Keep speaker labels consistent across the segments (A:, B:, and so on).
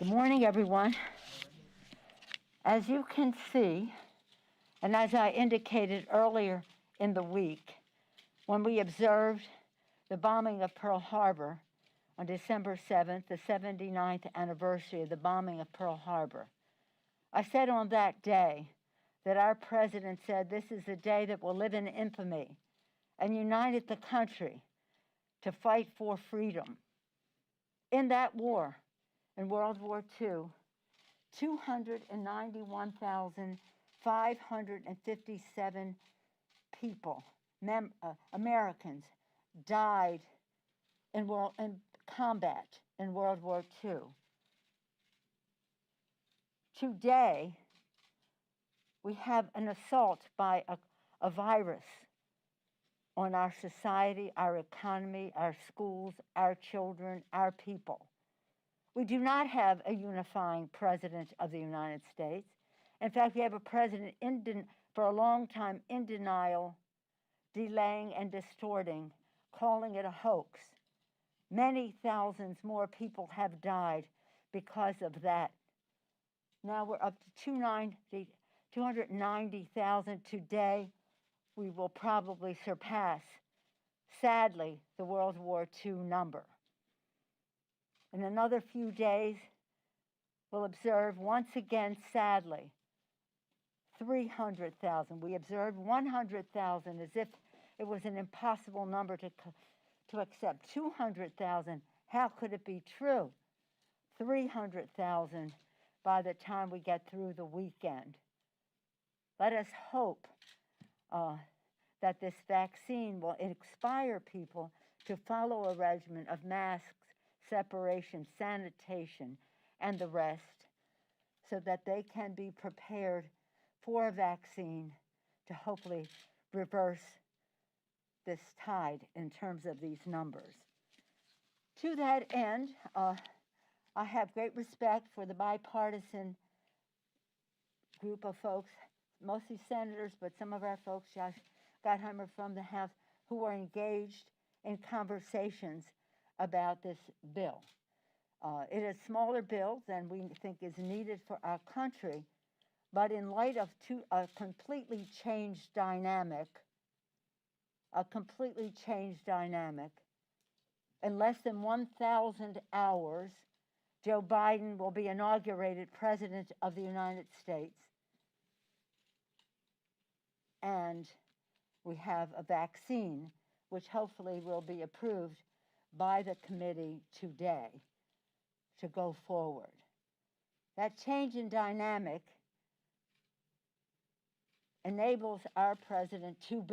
A: Good morning, everyone. As you can see, and as I indicated earlier in the week, when we observed the bombing of Pearl Harbor on December 7th, the 79th anniversary of the bombing of Pearl Harbor, I said on that day that our president said this is a day that will live in infamy and united the country to fight for freedom. In that war, in World War II, 291,557 people, Americans, died in combat in World War II. Today, we have an assault by a virus on our society, our economy, our schools, our children, our people. We do not have a unifying president of the United States. In fact, we have a president for a long time in denial, delaying and distorting, calling it a hoax. Many thousands more people have died because of that. Now we're up to 290,000 today. We will probably surpass, sadly, the World War II number. In another few days, we'll observe once again, sadly, 300,000. We observed 100,000 as if it was an impossible number to accept. 200,000, how could it be true? 300,000 by the time we get through the weekend. Let us hope that this vaccine will inspire people to follow a regimen of masks, separation, sanitation, and the rest, so that they can be prepared for a vaccine to hopefully reverse this tide in terms of these numbers. To that end, I have great respect for the bipartisan group of folks, mostly senators, but some of our folks, Josh Gottheimer from the House, who are engaged in conversations about this bill. It is a smaller bill than we think is needed for our country, but in light of a completely changed dynamic, in less than 1,000 hours, Joe Biden will be inaugurated President of the United States, and we have a vaccine which hopefully will be approved by the committee today to go forward. That change in dynamic enables our president to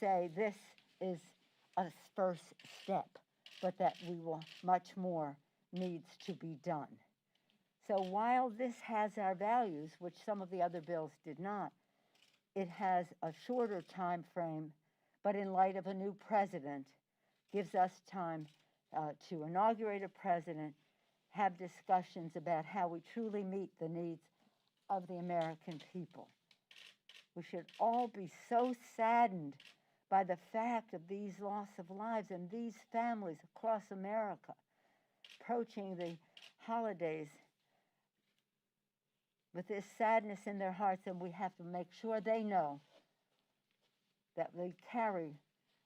A: say this is a first step, but that much more needs to be done. So while this has our values, which some of the other bills did not, it has a shorter time frame, but in light of a new president, gives us time to inaugurate a president, have discussions about how we truly meet the needs of the American people. We should all be so saddened by the fact of these loss of lives and these families across America approaching the holidays with this sadness in their hearts, and we have to make sure they know that we carry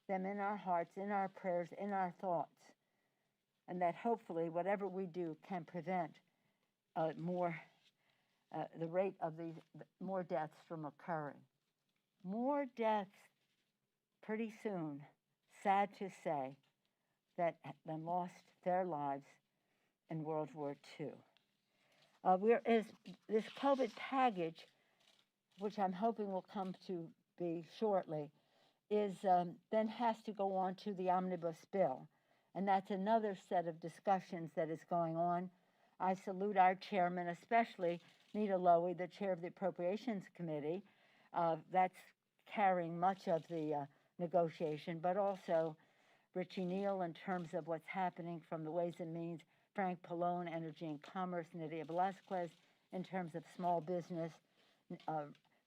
A: them in our hearts, in our prayers, in our thoughts, and that hopefully whatever we do can prevent the rate of more deaths from occurring. More deaths pretty soon, sad to say, that lost their lives in World War II. This COVID package, which I'm hoping will come to be shortly, then has to go on to the omnibus bill. And that's another set of discussions that is going on. I salute our chairman, especially Nita Lowey, the chair of the Appropriations Committee. That's carrying much of the negotiation, but also Richie Neal in terms of what's happening from the Ways and Means, Frank Pallone, Energy and Commerce, Nydia Velazquez in terms of small business,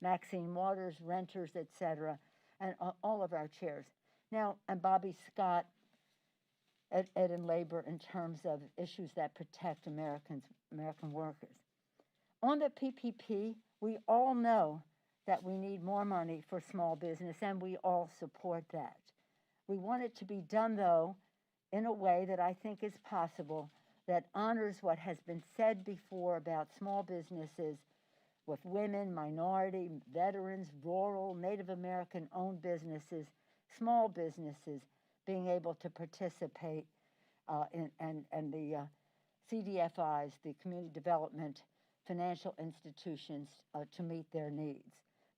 A: Maxine Waters, renters, etc., and all of our chairs. Now, and Bobby Scott ed and labor in terms of issues that protect American workers. On the PPP, we all know that we need more money for small business, and we all support that. We want it to be done, though, in a way that I think is possible, that honors what has been said before about small businesses with women, minority, veterans, rural, Native American-owned businesses, small businesses being able to participate and the CDFIs, the community development financial institutions, to meet their needs.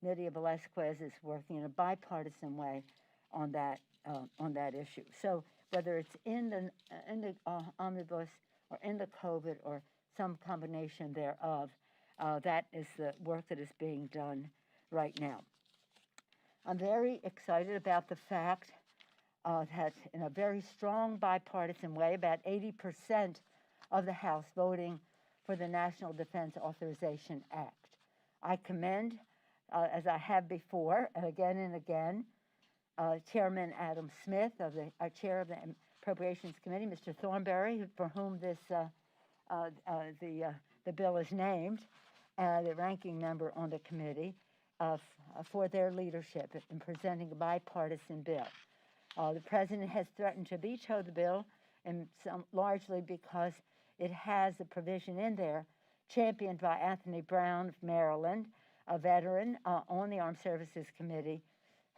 A: Nydia Velasquez is working in a bipartisan way on that issue. So whether it's in the omnibus or in the COVID or some combination thereof, that is the work that is being done right now. I'm very excited about the fact that in a very strong bipartisan way, about 80% of the House voting for the National Defense Authorization Act. I commend, as I have before, and again, Chairman Adam Smith, our chair of the Appropriations Committee, Mr. Thornberry, for whom this the bill is named, the ranking member on the committee, for their leadership in presenting a bipartisan bill. The president has threatened to veto the bill, and largely because it has a provision in there championed by Anthony Brown of Maryland, a veteran on the Armed Services Committee,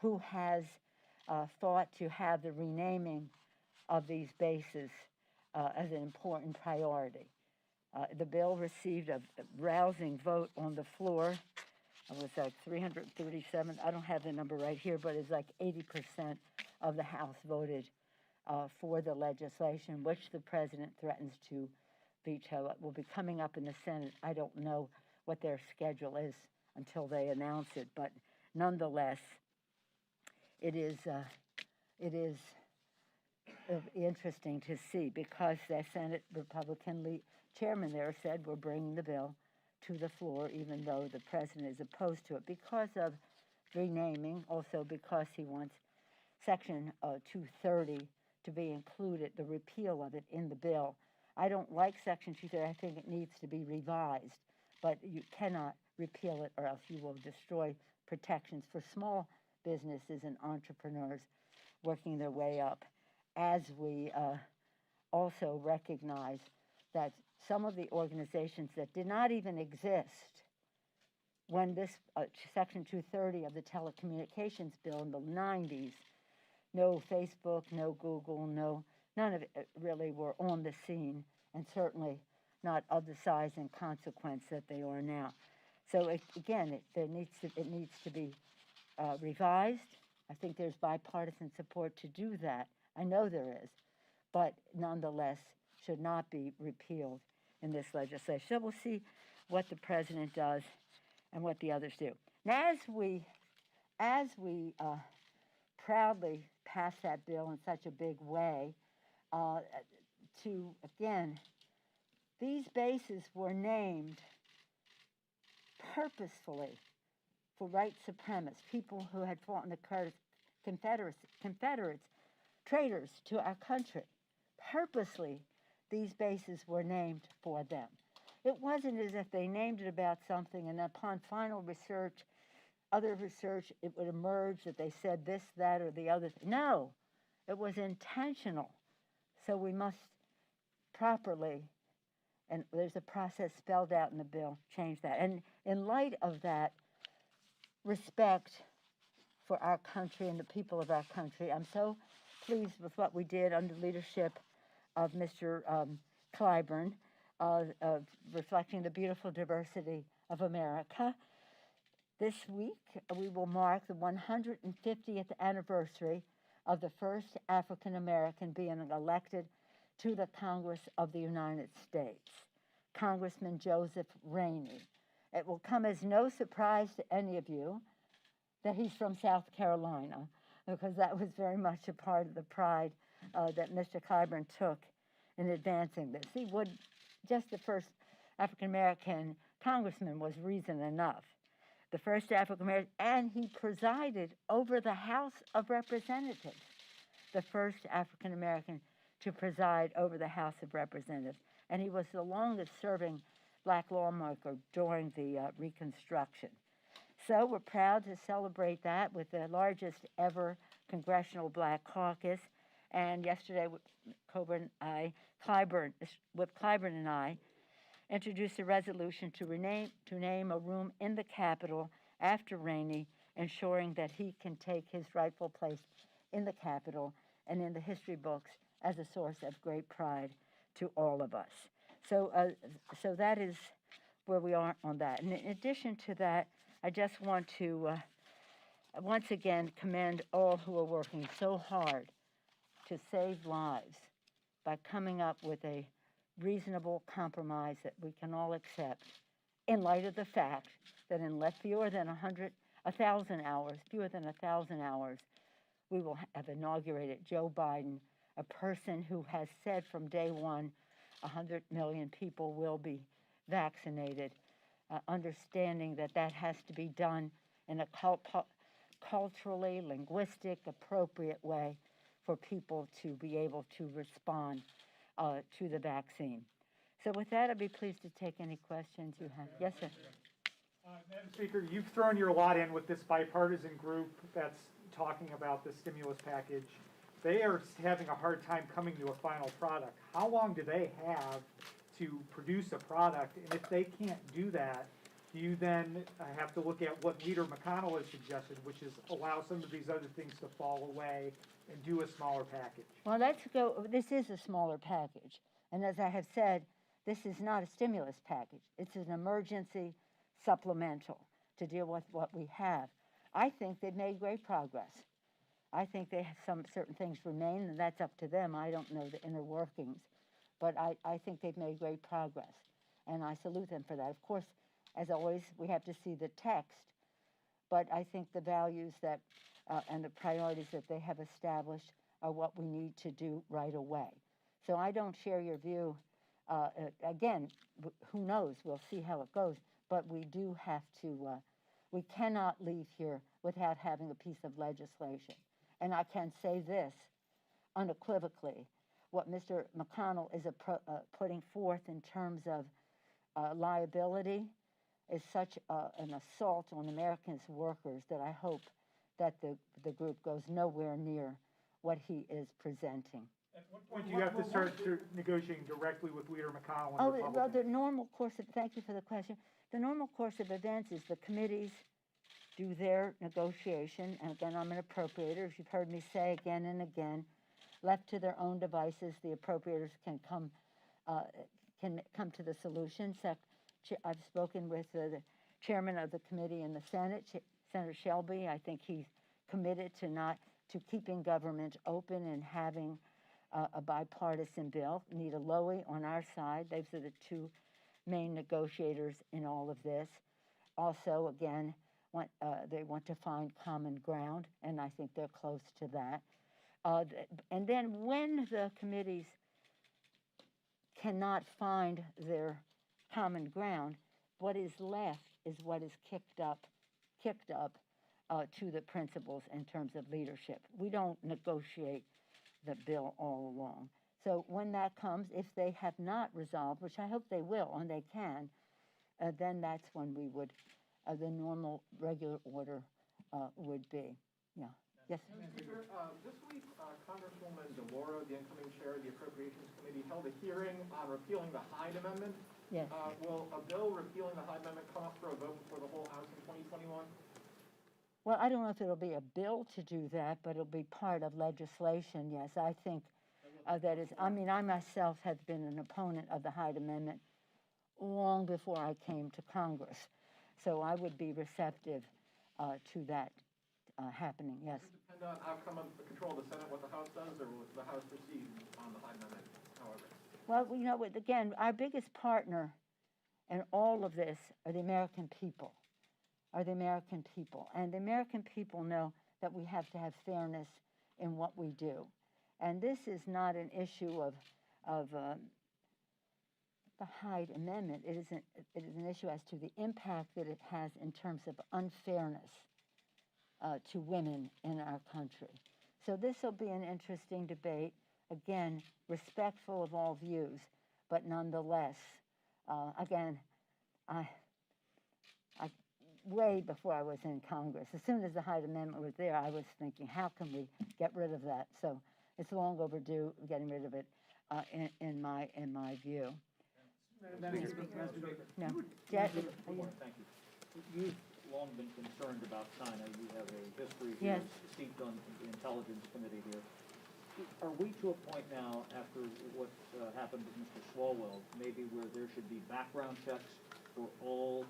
A: who has fought to have the renaming of these bases as an important priority. The bill received a rousing vote on the floor. It was like 337. I don't have the number right here, but it's like 80% of the House voted for the legislation, which the president threatens to veto. It will be coming up in the Senate. I don't know what their schedule is until they announce it, but nonetheless, it is interesting to see, because the Senate Republican chairman there said we're bringing the bill to the floor, even though the president is opposed to it because of renaming, also because he wants Section 230 to be included, the repeal of it in the bill. I don't like Section 230. I think it needs to be revised, but you cannot repeal it or else you will destroy protections for small businesses and entrepreneurs working their way up, as we also recognize that some of the organizations that did not even exist when this Section 230 of the Telecommunications Bill in the 90s, no Facebook, no Google, none of it really were on the scene, and certainly not of the size and consequence that they are now. So it needs to be revised. I think there's bipartisan support to do that. I know there is, but nonetheless should not be repealed in this legislation. So we'll see what the president does and what the others do. Now, as we proudly pass that bill in such a big way, these bases were named purposefully for white supremacists, people who had fought in the Confederates, traitors to our country. Purposely, these bases were named for them. It wasn't as if they named it about something and upon final research, other research, it would emerge that they said this, that, or the other. No, it was intentional. So we must properly, and there's a process spelled out in the bill, change that. And in light of that respect for our country and the people of our country, I'm so pleased with what we did under leadership of Mr. Clyburn, reflecting the beautiful diversity of America. This week, we will mark the 150th anniversary of the first African American being elected to the Congress of the United States, Congressman Joseph Rainey. It will come as no surprise to any of you that he's from South Carolina, because that was very much a part of the pride that Mr. Clyburn took in advancing this. He would, just the first African American congressman was reason enough. The first African American, and he presided over the House of Representatives, the first African American to preside over the House of Representatives, and he was the longest-serving black lawmaker during the Reconstruction. So we're proud to celebrate that with the largest ever Congressional Black Caucus, and yesterday Clyburn and I introduced a resolution to name a room in the Capitol after Rainey, ensuring that he can take his rightful place in the Capitol and in the history books as a source of great pride to all of us. So that is where we are on that. And in addition to that, I just want to once again commend all who are working so hard to save lives by coming up with a reasonable compromise that we can all accept in light of the fact that in fewer than 1,000 hours, we will have inaugurated Joe Biden, a person who has said from day one 100 million people will be vaccinated, understanding that that has to be done in a culturally, linguistic, appropriate way for people to be able to respond to the vaccine. So with that, I'd be pleased to take any questions you have. Yes, sir.
B: Madam Speaker, you've thrown your lot in with this bipartisan group that's talking about the stimulus package. They are having a hard time coming to a final product. How long do they have to produce a product? And if they can't do that, do you then have to look at what Leader McConnell has suggested, which is allow some of these other things to fall away and do a smaller package?
A: Well, this is a smaller package. And as I have said, this is not a stimulus package. It's an emergency supplemental to deal with what we have. I think they've made great progress. I think they have some certain things remain, and that's up to them. I don't know the inner workings. But I think they've made great progress, and I salute them for that. Of course, as always, we have to see the text, but I think the values that and the priorities that they have established are what we need to do right away. So I don't share your view. Again, who knows? We'll see how it goes. But we do have to, we cannot leave here without having a piece of legislation. And I can say this unequivocally. What Mr. McConnell is putting forth in terms of liability is such an assault on Americans' workers that I hope that the group goes nowhere near what he is presenting.
B: At what point do you have to start negotiating directly with Leader McConnell and Republicans?
A: Well, the normal course of, thank you for the question. The normal course of events is the committees do their negotiation, and again, I'm an appropriator, as you've heard me say again and again. Left to their own devices, the appropriators can come to the solution. I've spoken with the chairman of the committee in the Senate, Senator Shelby. I think he's committed to keeping government open and having a bipartisan bill. Nita Lowey on our side. Those are the two main negotiators in all of this. Also, again, they want to find common ground, and I think they're close to that. And then when the committees cannot find their common ground, what is left is what is kicked up to the principals in terms of leadership. We don't negotiate the bill all along. So when that comes, if they have not resolved, which I hope they will and they can, then that's when we would, the normal regular order would be. Yeah. Yes.
C: Speaker, this week, Congresswoman DeLauro, the incoming chair of the Appropriations Committee, held a hearing on repealing the Hyde Amendment.
A: Yes.
C: Will a bill repealing the Hyde Amendment come up for a vote before the whole House in 2021?
A: Well, I don't know if it'll be a bill to do that, but it'll be part of legislation, yes. I think that is, I mean, I myself have been an opponent of the Hyde Amendment long before I came to Congress. So I would be receptive to that happening, yes.
C: Does it depend on outcome of the control of the Senate, what the House does, or will the House proceed on the Hyde Amendment, however?
A: Well, you know, again, our biggest partner in all of this are the American people, And the American people know that we have to have fairness in what we do. And this is not an issue of the Hyde Amendment. It is an issue as to the impact that it has in terms of unfairness to women in our country. So this will be an interesting debate. again, respectful of all views, but nonetheless, again, I way before I was in Congress, as soon as the Hyde Amendment was there, I was thinking, how can we get rid of that? So it's long overdue getting rid of it, in my view.
B: Madam Speaker.
A: No,
C: Thank you. You've long been concerned about China. You have a history here,
A: Yes.
C: steeped on the Intelligence Committee here. Are we to a point now, after what happened with Mr. Swalwell, maybe where there should be background checks for all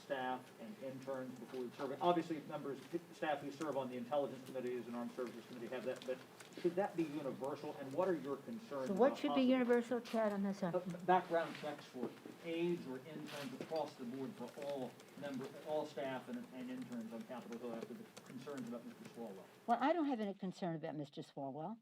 C: staff and interns before we serve? Obviously, members, staff who serve on the Intelligence Committees and Armed Services Committee have that, but should that be universal? And what are your concerns
A: so what
C: about
A: should be
C: possible
A: universal, Chad, on this one?
C: background checks for aides or interns across the board for all staff and interns on Capitol Hill after the concerns about Mr. Swalwell?
A: Well, I don't have any concern about Mr. Swalwell.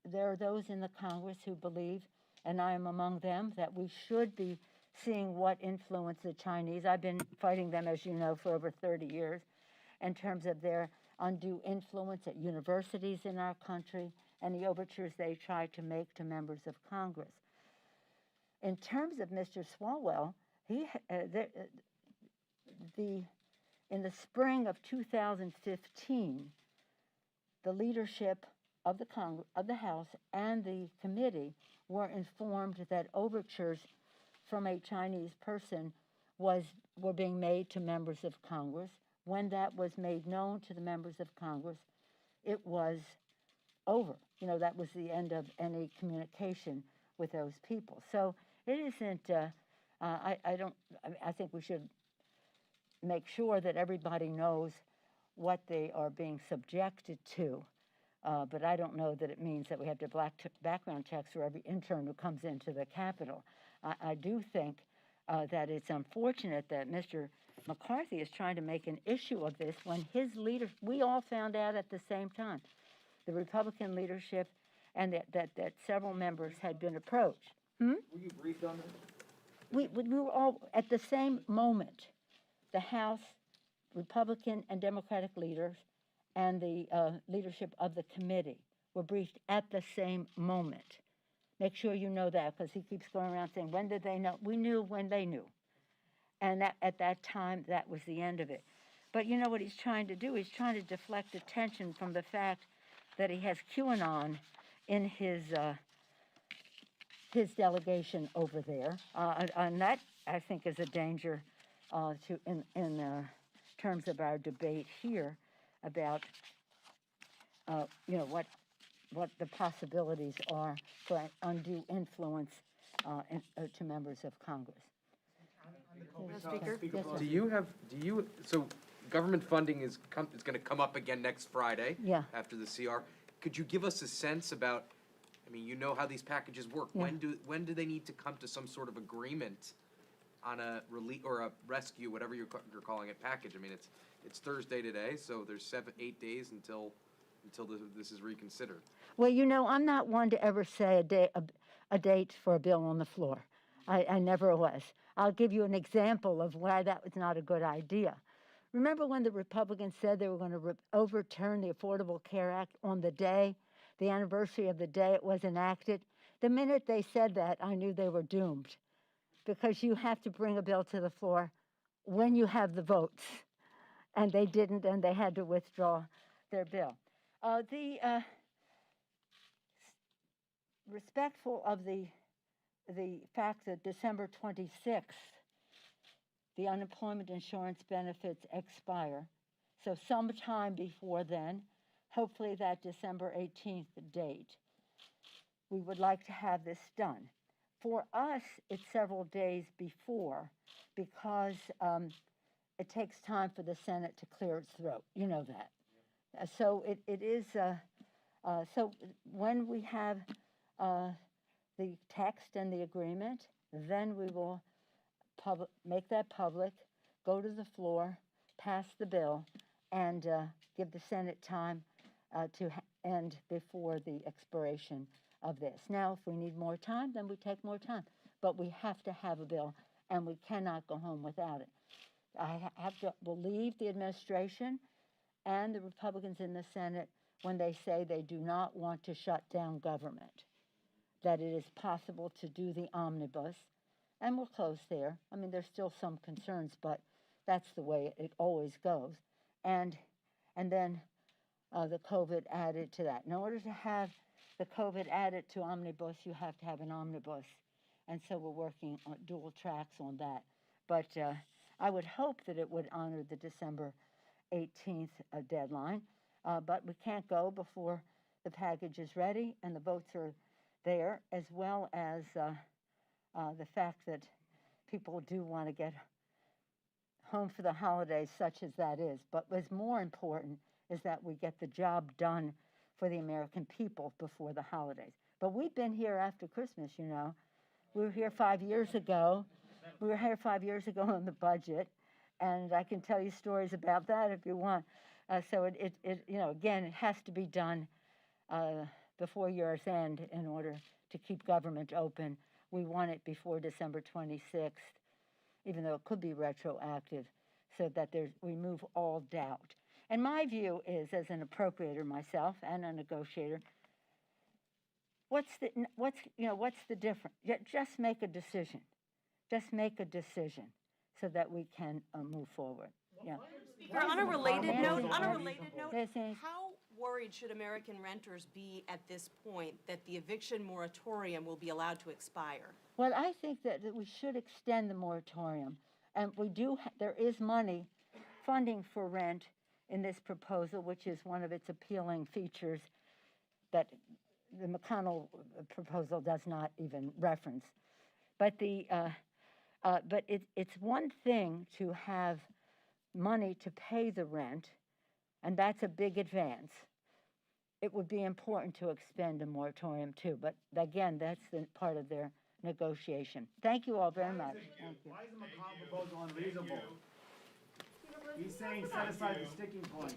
A: There are those in the Congress who believe, and I am among them, that we should be seeing what influence the Chinese. I've been fighting them, as you know, for over 30 years in terms of their undue influence at universities in our country and the overtures they try to make to members of Congress. In terms of Mr. Swalwell, in the spring of 2015, the leadership of the House and the committee were informed that overtures from a Chinese person were being made to members of Congress. When that was made known to the members of Congress, it was over. That was the end of any communication with those people. So it isn't, I think we should make sure that everybody knows what they are being subjected to. But I don't know that it means that we have to background checks for every intern who comes into the Capitol. I do think that it's unfortunate that Mr. McCarthy is trying to make an issue of this when his leader, we all found out at the same time, the Republican leadership, and that several members had been approached.
C: Were you briefed on this?
A: We were all, at the same moment, the House, Republican and Democratic leaders, and the leadership of the committee were briefed at the same moment. Make sure you know that, because he keeps going around saying, when did they know? We knew when they knew. And at that time, that was the end of it. But you know what he's trying to do? He's trying to deflect attention from the fact that he has QAnon in his delegation over there. And that, I think, is a danger in terms of our debate here about, what the possibilities are for undue influence to members of Congress.
B: Speaker?
A: Yes, sir.
D: So government funding is going to come up again next Friday.
A: Yeah.
D: After the CR. Could you give us a sense about, you know how these packages work.
A: Yeah.
D: When do they need to come to some sort of agreement on a relief or a rescue, whatever you're calling it, package? It's Thursday today, so there's 7-8 days until this is reconsidered.
A: Well, I'm not one to ever say a date for a bill on the floor. I never was. I'll give you an example of why that was not a good idea. Remember when the Republicans said they were going to overturn the Affordable Care Act on the day, the anniversary of the day it was enacted? The minute they said that, I knew they were doomed, because you have to bring a bill to the floor when you have the votes. And they didn't, and they had to withdraw their bill. Respectful of the fact that December 26th, the unemployment insurance benefits expire. So sometime before then, hopefully that December 18th date, we would like to have this done. For us, it's several days before, because it takes time for the Senate to clear its throat. You know that. So it is, so when we have the text and the agreement, then we will make that public, go to the floor, pass the bill, and give the Senate time to end before the expiration of this. Now, if we need more time, then we take more time. But we have to have a bill, and we cannot go home without it. I have to believe the administration and the Republicans in the Senate when they say they do not want to shut down government, that it is possible to do the omnibus, and we're close there. I mean, there's still some concerns, but that's the way it always goes. And then the COVID added to that. In order to have the COVID added to omnibus, you have to have an omnibus. And so we're working on dual tracks on that. But I would hope that it would honor the December 18th deadline. But we can't go before the package is ready and the votes are there, as well as the fact that people do want to get home for the holidays, such as that is. But what's more important is that we get the job done for the American people before the holidays. But we've been here after Christmas, you know. We were here 5 years ago. We were here 5 years ago on the budget, and I can tell you stories about that if you want. So it you know, again, it has to be done before year's end in order to keep government open. We want it before December 26th, even though it could be retroactive, so that we remove all doubt. And my view is, as an appropriator myself and a negotiator, what's the difference? Just make a decision. Just make a decision so that we can move forward. Yeah.
E: Speaker, on a related note,
A: Yes.
E: how worried should American renters be at this point that the eviction moratorium will be allowed to expire?
A: Well, I think that we should extend the moratorium, and there is funding for rent in this proposal, which is one of its appealing features that the McConnell proposal does not even reference. But it's one thing to have money to pay the rent, and that's a big advance. It would be important to extend a moratorium too, but again, that's part of their negotiation. Thank you all very much. Thank you.
F: Why is the McConnell proposal unreasonable? He's saying set aside the sticking points.